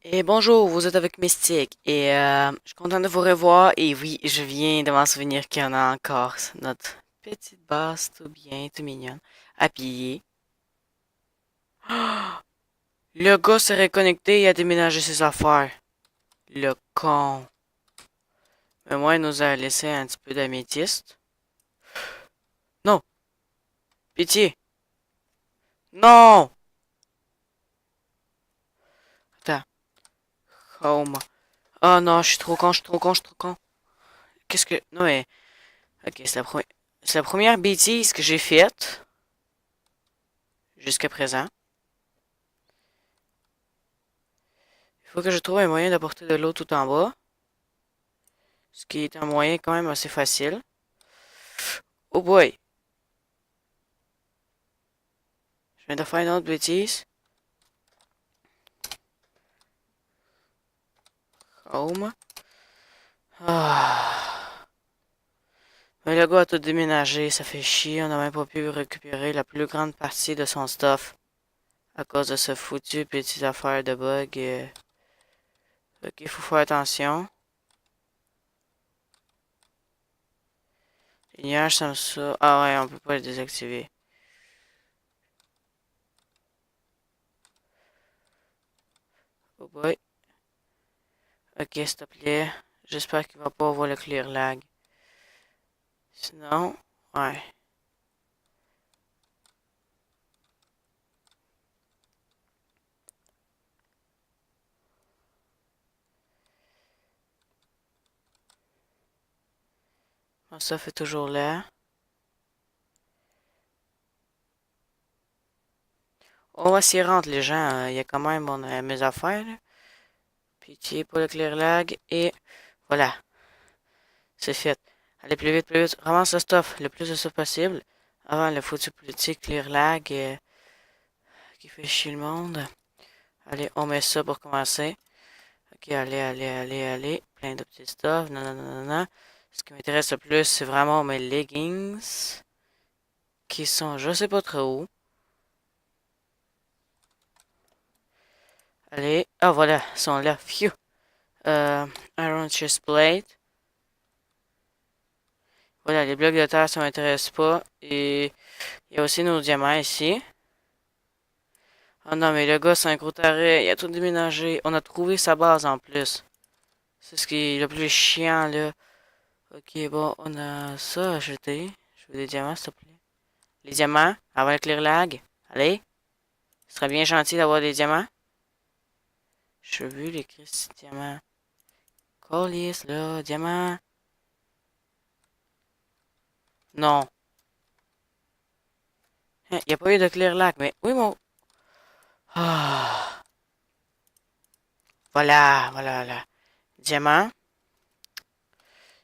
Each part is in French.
Et bonjour, vous êtes avec Mystique et je suis content de vous revoir et oui, je viens de m'en souvenir qu'il y en a encore. C'est notre petite base tout bien, tout mignonne, habillée. Le gars s'est reconnecté et a déménagé ses affaires. Le con. Mais moi, il nous a laissé un petit peu d'améthyste. Non, pitié. Non! Attends. Home. Oh non, je suis trop con, je suis trop con, je suis trop con. Qu'est-ce que... Non mais... Ok, c'est la première bêtise que j'ai faite jusqu'à présent. Il faut que je trouve un moyen d'apporter de l'eau tout en bas. Ce qui est un moyen quand même assez facile. Oh boy! Je viens de faire une autre bêtise. Home. Ah. Mais le gars a tout déménagé, ça fait chier, on n'a même pas pu récupérer la plus grande partie de son stuff. À cause de ce foutu petit affaire de bug. Ok, il faut faire attention. Les nuages comme ça. Ah ouais, on peut pas les désactiver. Oh boy. Ok, s'il te plaît. J'espère qu'il va pas avoir le clear lag. Sinon, ouais. Mon stuff est toujours là. On va s'y rendre, les gens. Il y a quand même mes affaires, là. Pitié pour le clear lag. Et voilà. C'est fait. Allez, plus vite, plus vite. Ramasse le stuff. Le plus de stuff possible. Avant le foutu politique clear lag qui fait chier le monde. Allez, on met ça pour commencer. Ok, allez, allez, allez, allez. Plein de petits stuff. Non, non, non, non, non. Ce qui m'intéresse le plus, c'est vraiment mes leggings. Qui sont, je sais pas trop où. Allez. Ah, voilà. Ils sont là. Phew. Euh, Iron chest plate. Voilà, les blocs de terre, ça m'intéresse pas. Et il y a aussi nos diamants ici. Oh non, mais le gars, c'est un gros taré. Il a tout déménagé. On a trouvé sa base en plus. C'est ce qui est le plus chiant, là. Ok, bon, on a ça à acheter. Je veux des diamants, s'il te plaît. Les diamants, avant le clear lag. Allez. Ce serait bien gentil d'avoir des diamants. Je veux les Christy diamants. Colis, là, diamants. Non. Il n'y a pas eu de clear lag, mais oui, mon. Ah. Voilà, voilà, voilà. Diamant.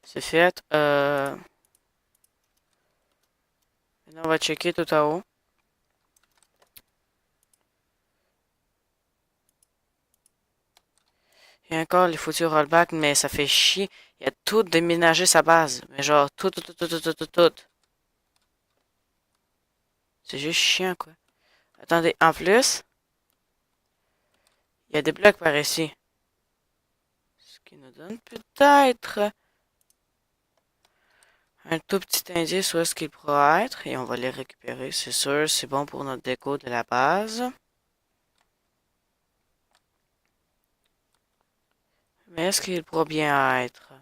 C'est fait. Maintenant, on va checker tout en haut. Il y a encore les foutus rollbacks, mais ça fait chier. Il a tout déménagé sa base. Mais genre, tout, tout, tout, tout, tout, tout, tout, tout. C'est juste chiant, quoi. Attendez, en plus, il y a des blocs par ici. Ce qui nous donne peut-être un tout petit indice où est-ce qu'il pourra être. Et on va les récupérer, c'est sûr. C'est bon pour notre déco de la base. Mais est-ce qu'il pourra bien être?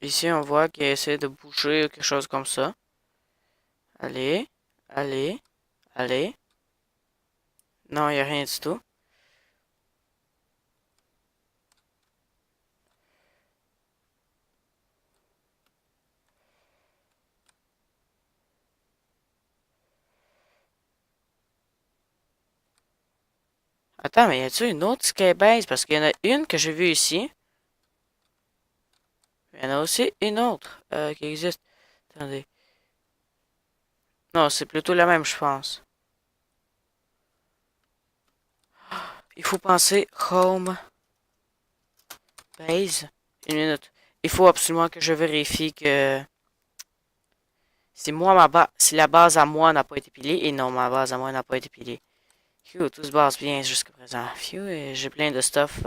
Ici, on voit qu'il essaie de bouger quelque chose comme ça. Allez, allez, allez. Non, il n'y a rien du tout. Attends, mais y a-t-il une autre skybase? Parce qu'il y en a une que j'ai vue ici. Il y en a aussi une autre qui existe. Attendez. Non, c'est plutôt la même, je pense. Il faut penser home base. Une minute. Il faut absolument que je vérifie que Si la base à moi n'a pas été pilée, et non, ma base à moi n'a pas été pilée. Phew, tout se passe bien jusqu'à présent. Phew, et j'ai plein de stuff.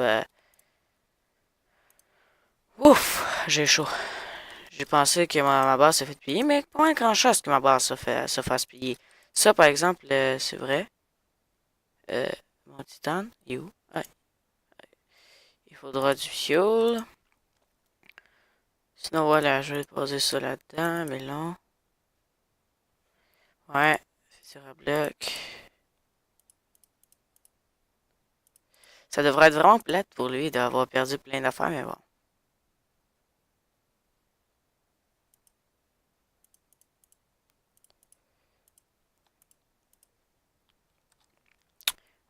Ouf, j'ai chaud. J'ai pensé que ma base se fait piller, mais pas grand chose que ma base se fasse piller. Ça, par exemple, c'est vrai. Euh, mon titane, il est où? Ah, il faudra du fuel. Sinon, voilà, je vais poser ça là-dedans, mais non. Ouais, futur à bloc. Ça devrait être vraiment plate pour lui d'avoir perdu plein d'affaires, mais bon.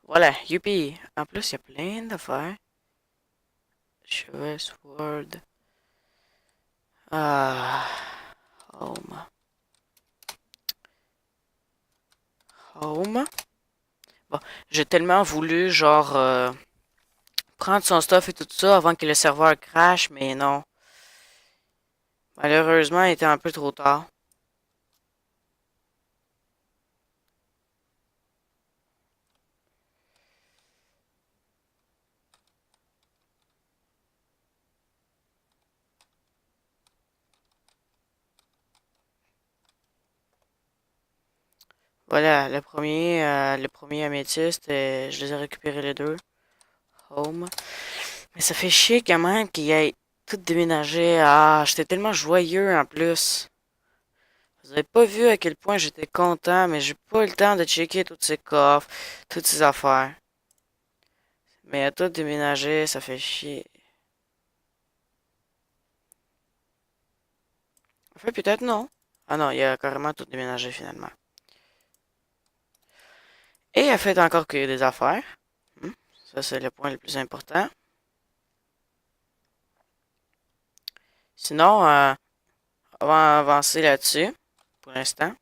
Voilà, youpi! En plus, il y a plein d'affaires. Chevet, sword. Ah, home. Home. Bon, j'ai tellement voulu, genre, prendre son stuff et tout ça avant que le serveur crash, mais non. Malheureusement, il était un peu trop tard. Voilà, le premier améthyste, je les ai récupérés les deux. Home. Mais ça fait chier quand même qu'il ait tout déménagé. Ah, j'étais tellement joyeux en plus. Vous avez pas vu à quel point j'étais content, mais j'ai pas eu le temps de checker tous ces coffres, toutes ces affaires. Mais à tout déménager, ça fait chier. Enfin, peut-être non. Ah non, il a carrément tout déménagé finalement. Et il a fait encore que des affaires. Hmm, ça, c'est le point le plus important. Sinon, on va avancer là-dessus pour l'instant.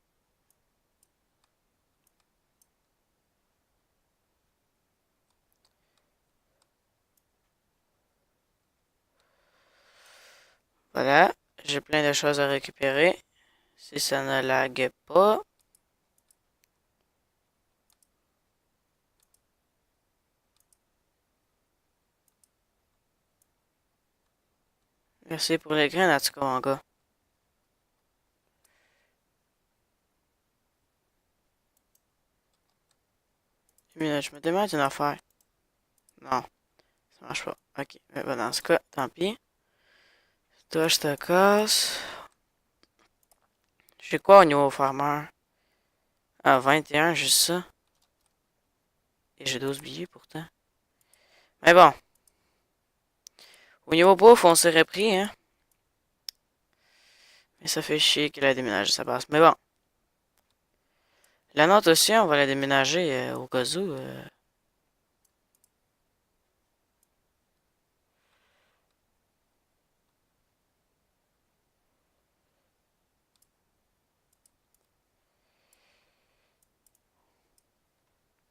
Voilà, j'ai plein de choses à récupérer. Si ça ne lague pas. Merci pour les graines, en tout cas, mon gars. Mais je me demande une affaire. Non, ça marche pas. Ok, mais bon, dans ce cas, tant pis. Toi, je te casse. J'ai quoi au niveau farmer? Ah, 21, juste ça. Et j'ai 12 billets pourtant. Mais bon, au niveau bouffe, on s'est repris, hein. Mais ça fait chier qu'il a déménagé sa base. Mais bon, la nôtre aussi, on va la déménager au cas où.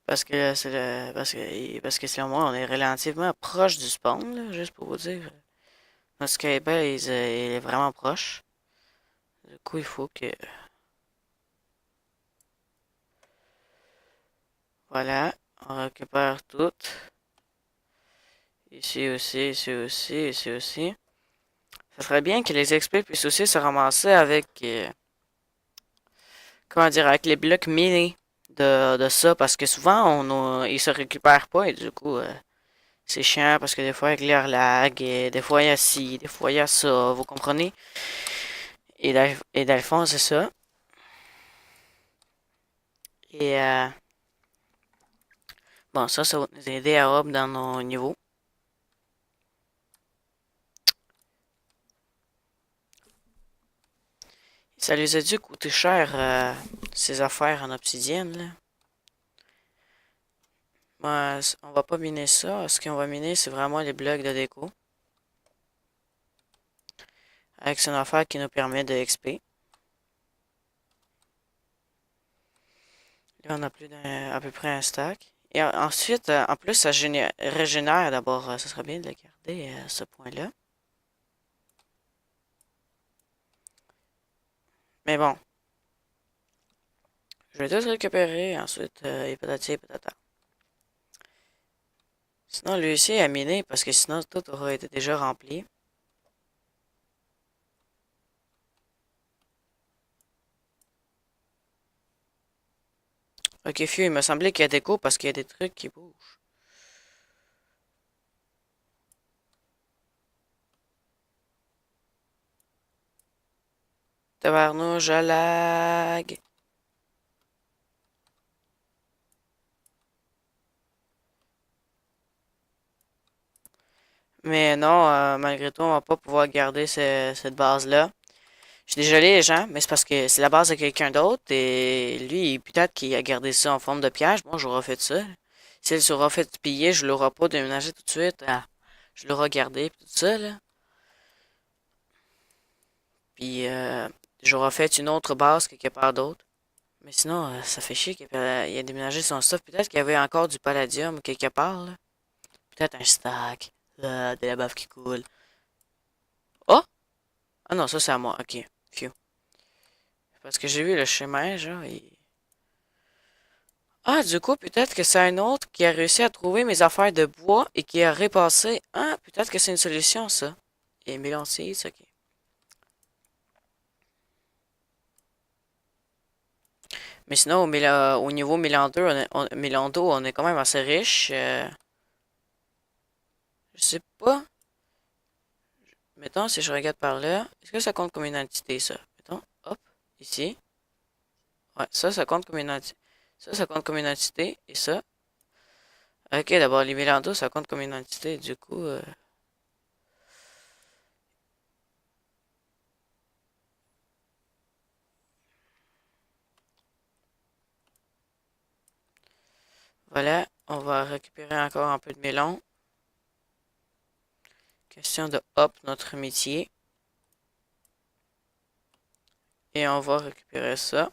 Parce que selon moi, on est relativement proche du spawn, là, juste pour vous dire. Notre skybase, il est vraiment proche. Du coup, il faut que. Voilà, on récupère tout. Ici aussi, ici aussi, ici aussi. Ça serait bien que les XP puissent aussi se ramasser avec, comment dire, avec les blocs minés de ça, parce que souvent, ils se récupèrent pas, et du coup, c'est chiant, parce que des fois, avec l'air lag, et des fois, il y a ci, des fois, il y a ça, vous comprenez? Et dans le fond, c'est ça. Et, bon, ça va nous aider à up dans nos niveaux. Ça les a dû coûter cher, ces affaires en obsidienne, là. Moi, on va pas miner ça. Ce qu'on va miner, c'est vraiment les blocs de déco. Avec son affaire qui nous permet de XP. Là, on a plus à peu près un stack. Et ensuite, en plus, ça régénère d'abord. Ça serait bien de le garder à ce point-là. Mais bon. Je vais tout récupérer, ensuite, et patati et patata. Sinon, lui aussi a miné, parce que sinon, tout aura été déjà rempli. Ok, Fiu, il me semblait qu'il y a des coups parce qu'il y a des trucs qui bougent. Tabarnouche, je lag. Mais non, malgré tout, on va pas pouvoir garder cette base-là. Je suis désolé, les gens, mais c'est parce que c'est la base de quelqu'un d'autre et lui, peut-être qu'il a gardé ça en forme de piège. Moi, j'aurais fait ça. S'il s'aura fait piller, je l'aurai pas déménagé tout de suite. Ah, je l'aurai gardé, pis tout ça, là. Puis, j'aurais fait une autre base quelque part d'autre. Mais sinon, ça fait chier qu'il a déménagé son stuff. Peut-être qu'il y avait encore du palladium quelque part, là. Peut-être un stack. De la bave qui coule. Oh! Ah non, ça c'est à moi. Ok. Phew. Parce que j'ai vu le chemin, genre, ah, du coup, peut-être que c'est un autre qui a réussi à trouver mes affaires de bois et qui a repassé. Ah, peut-être que c'est une solution, ça. Et Mélancier, ok. Mais sinon, au niveau Mélando, Mélando, on est quand même assez riche. Je sais pas. Mettons, si je regarde par là, est-ce que ça compte comme une entité, ça? Mettons, hop, ici. Ouais, ça compte comme une entité. Ça compte comme une entité. Et ça. Ok, d'abord, les Mélando, ça compte comme une entité. Du coup, voilà. On va récupérer encore un peu de mélon. Question de hop notre métier. Et on va récupérer ça.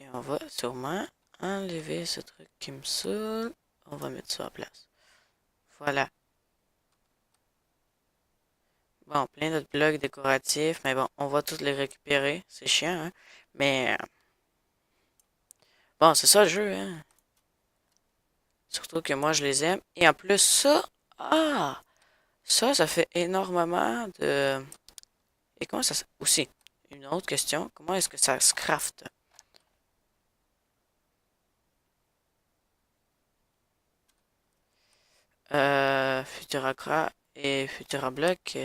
Et on va sûrement enlever ce truc qui me saoule. On va mettre ça en place. Voilà. Bon, plein d'autres blocs décoratifs, mais bon, on va tous les récupérer. C'est chiant, hein? Mais bon, c'est ça le jeu, hein? Surtout que moi, je les aime. Et en plus, ça, ah, ça fait énormément de... Et comment ça... Aussi, une autre question, comment est-ce que ça se crafte? Futuracra et Futurablock.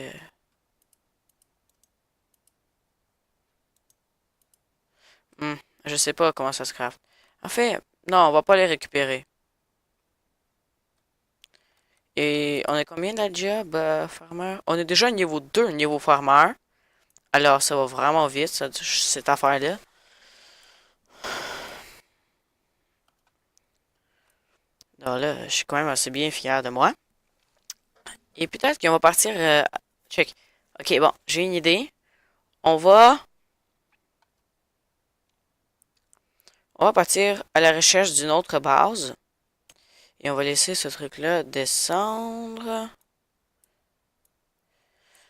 Hmm, je sais pas comment ça se craft. En fait, non, on va pas les récupérer. Et on est combien de la job, farmer? On est déjà niveau 2 niveau farmer. Alors, ça va vraiment vite, cette affaire-là. Alors là, je suis quand même assez bien fier de moi. Et peut-être qu'on va partir... check. Ok, bon, j'ai une idée. On va... On va partir à la recherche d'une autre base. Et on va laisser ce truc-là descendre.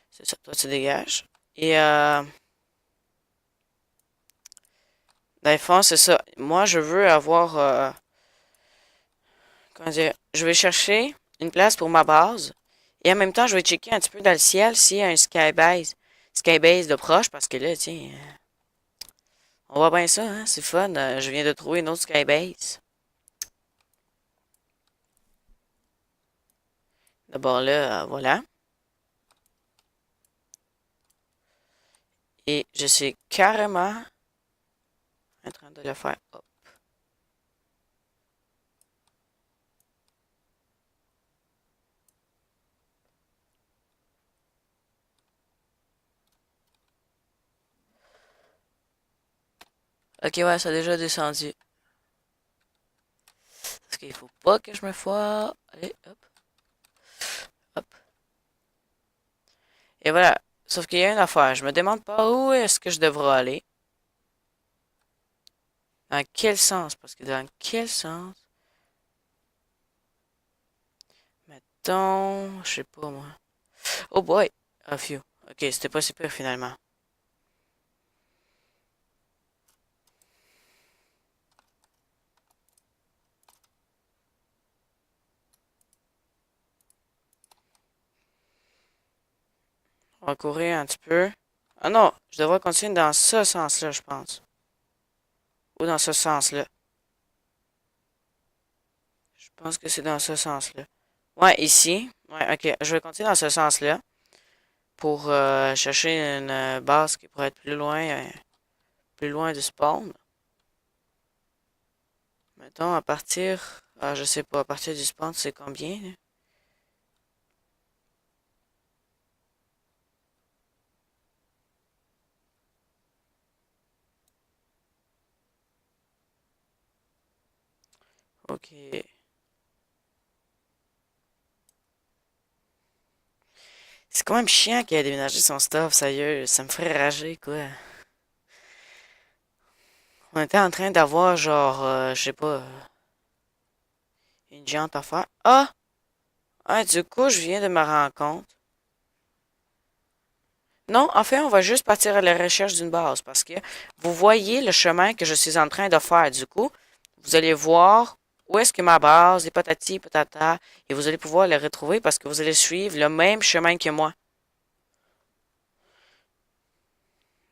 C'est ça, toi tu dégages. Et dans le fond, c'est ça. Moi, je veux avoir... comment dire? Je vais chercher une place pour ma base. Et en même temps, je vais checker un petit peu dans le ciel s'il y a un skybase. Skybase de proche, parce que là, tiens, on voit bien ça, hein? C'est fun. Je viens de trouver une autre skybase. D'abord là, voilà. Et je suis carrément en train de le faire. Hop. Ok, ouais, ça a déjà descendu. Parce qu'il faut pas que je me foire. Allez, hop, hop. Et voilà. Sauf qu'il y a une affaire. Je me demande pas où est-ce que je devrais aller. Dans quel sens? Parce que dans quel sens? Mettons, je sais pas moi. Oh boy! A few. Ok, c'était pas super finalement. va courir un petit peu. Ah non, je devrais continuer dans ce sens-là, je pense. Ou dans ce sens-là. Je pense que c'est dans ce sens-là. Ouais, ici. Ouais, ok. Je vais continuer dans ce sens-là. Pour chercher une base qui pourrait être plus loin du spawn. Mettons, à partir... Ah, je sais pas, à partir du spawn, c'est combien, là? Ok. C'est quand même chiant qu'il ait déménagé son stuff, sérieux. Ça me ferait rager, quoi. On était en train d'avoir, genre, je sais pas, une géante affaire. Ah! Ah, du coup, je viens de me rendre compte. Non, en fait, on va juste partir à la recherche d'une base parce que vous voyez le chemin que je suis en train de faire. Du coup, vous allez voir où est-ce que ma base est patati patata et vous allez pouvoir la retrouver parce que vous allez suivre le même chemin que moi.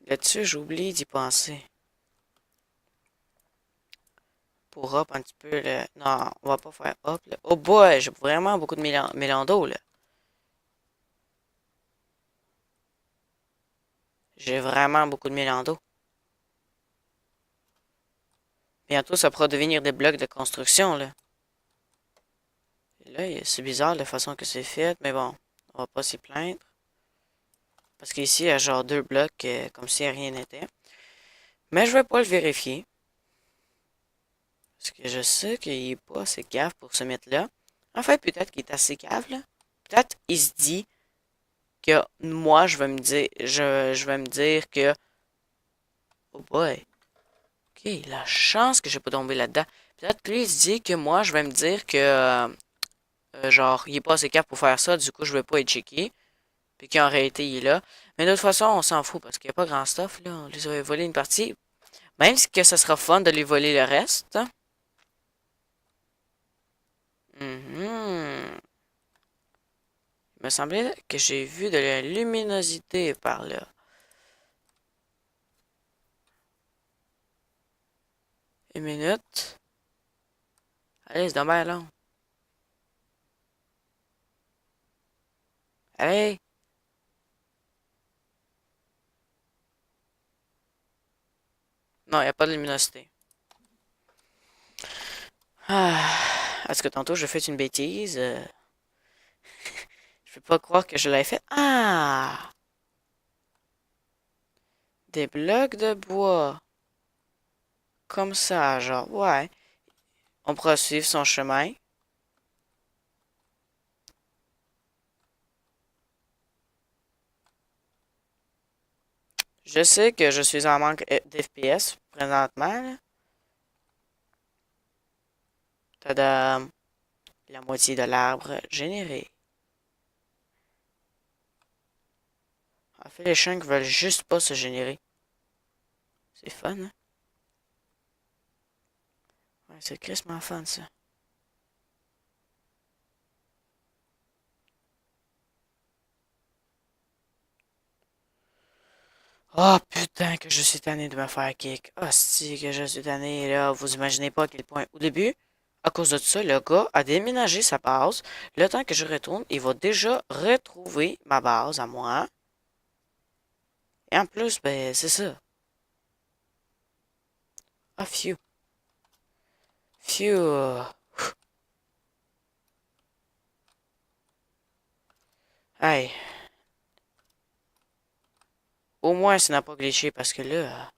Là-dessus, j'oublie d'y penser. Pour hop un petit peu, là. Non, on va pas faire hop, là. Oh boy, j'ai vraiment beaucoup de mélando, là. J'ai vraiment beaucoup de mélando. Bientôt, ça pourra devenir des blocs de construction, là. Et là, c'est bizarre la façon que c'est fait, mais bon, on va pas s'y plaindre. Parce qu'ici, il y a genre deux blocs, comme si rien n'était. Mais je vais pas le vérifier. Parce que je sais qu'il est pas assez cave pour se mettre là. En fait, peut-être qu'il est assez cave, là. Peut-être il se dit que moi, je vais me dire que, oh boy, ok, la chance que j'ai pas tombé là-dedans. Peut-être que lui, il se dit que moi, je vais me dire que, genre, il est pas assez cave pour faire ça, du coup, je vais pas être checké. Puis qu'en réalité, il est là. Mais de toute façon, on s'en fout parce qu'il n'y a pas grand stuff, là. On les a volé une partie. Même si que ça sera fun de lui voler le reste. Mhm. Il me semblait que j'ai vu de la luminosité par là. Une minute. Allez, c'est dommage long. Allez. Non, il n'y a pas de luminosité. Ah. Est-ce que tantôt je fais une bêtise? Je peux pas croire que je l'ai fait. Ah! Des blocs de bois. Comme ça, genre, ouais. On pourra suivre son chemin. Je sais que je suis en manque d'FPS présentement, là. Tadam! La moitié de l'arbre généré. En fait, les chunks veulent juste pas se générer. C'est fun, hein? Ouais, c'est crissement fun, ça. Oh putain que je suis tanné de me faire kick. Hostie que je suis tanné là. Vous imaginez pas à quel point. Au début, à cause de ça, le gars a déménagé sa base. Le temps que je retourne, il va déjà retrouver ma base à moi. Et en plus, ben, c'est ça. Ah, phew. Phew. Hey. Au moins, ça n'a pas glitché parce que là,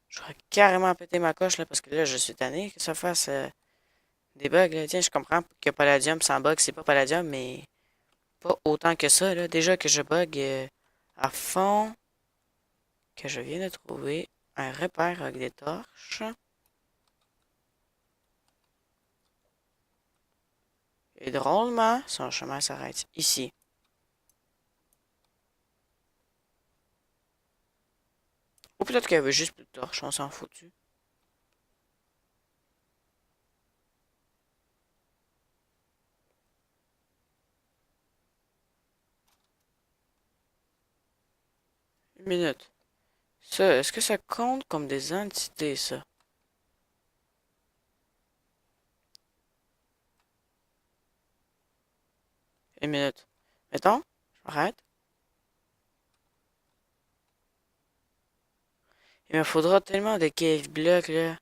j'aurais carrément pété ma coche là parce que là, je suis tanné que ça fasse des bugs là. Tiens, je comprends que Palladium sans bug, c'est pas Palladium, mais pas autant que ça là. Déjà que je bug à fond, que je viens de trouver un repère avec des torches. Et drôlement, son chemin s'arrête ici. Ou peut-être qu'il y avait juste plus de torches, on s'en foutu. Une minute. Ça, est-ce que ça compte comme des entités, ça? Une minute. Mettons, je m'arrête. Il me faudra tellement de cave blocks, là.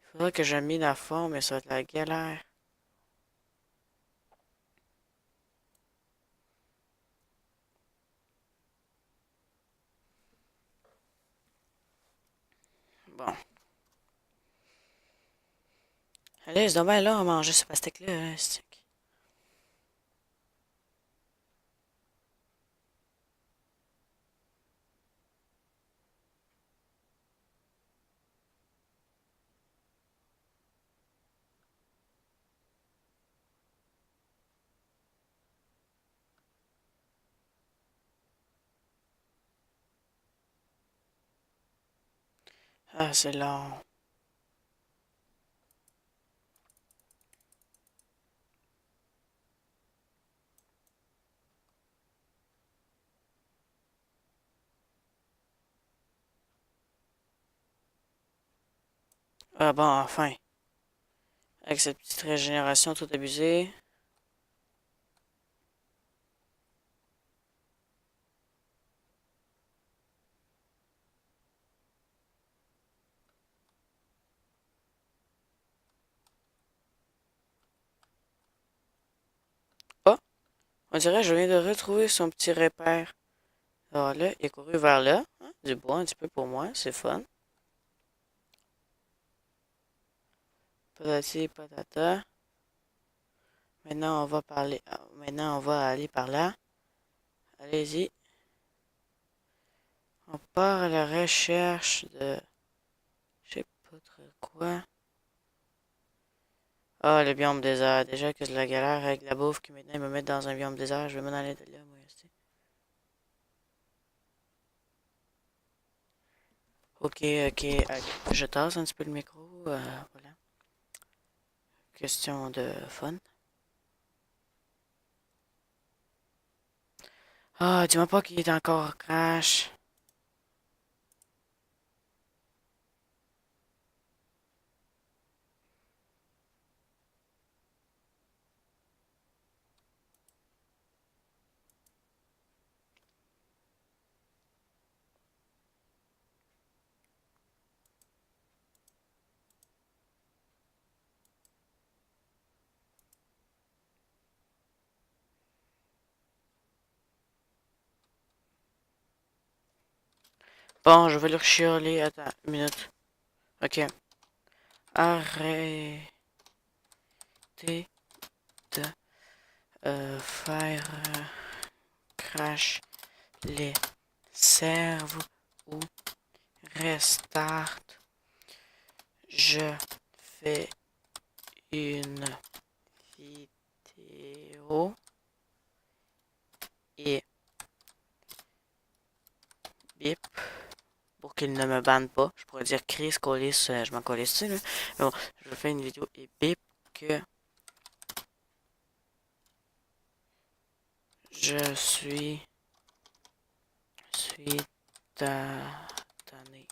Il faudra que je mine la forme, mais ça va être la galère. Bon. Allez, c'est dommage là, on va manger ce pastèque-là, hein, c'est- Ah, c'est long. Ah bon, enfin. Avec cette petite régénération toute abusée. Oh, on dirait que je viens de retrouver son petit repère. Alors là, il est couru vers là. Hein, du bois un petit peu pour moi, c'est fun. Patati patata. Maintenant, on va parler. Maintenant, on va aller par là. Allez-y. On part à la recherche de... Je sais pas trop quoi. Ah, le biome désert. Déjà que c'est la galère avec la bouffe qui maintenant me met dans un biome désert. Je vais m'en aller de là, moi aussi. Ok, ok, ok. Je tasse un petit peu le micro. Voilà. Question de fun. Ah, dis-moi pas qu'il est encore crash. Bon, je vais leur chialer. Attends, une minute. Ok. Arrêtez de faire crash les serveurs ou restart. Je fais une vidéo et bip pour qu'il ne me banne pas. Je pourrais dire Chris Collis, je m'en collis dessus, là. Mais bon, je fais une vidéo et bip que je suis tanné.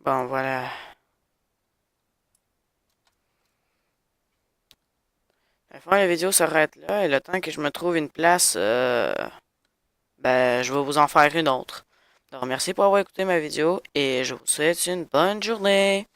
Bon, voilà. À la fin, la vidéo s'arrête là et le temps que je me trouve une place, ben, je vais vous en faire une autre. Donc, merci pour avoir écouté ma vidéo et je vous souhaite une bonne journée.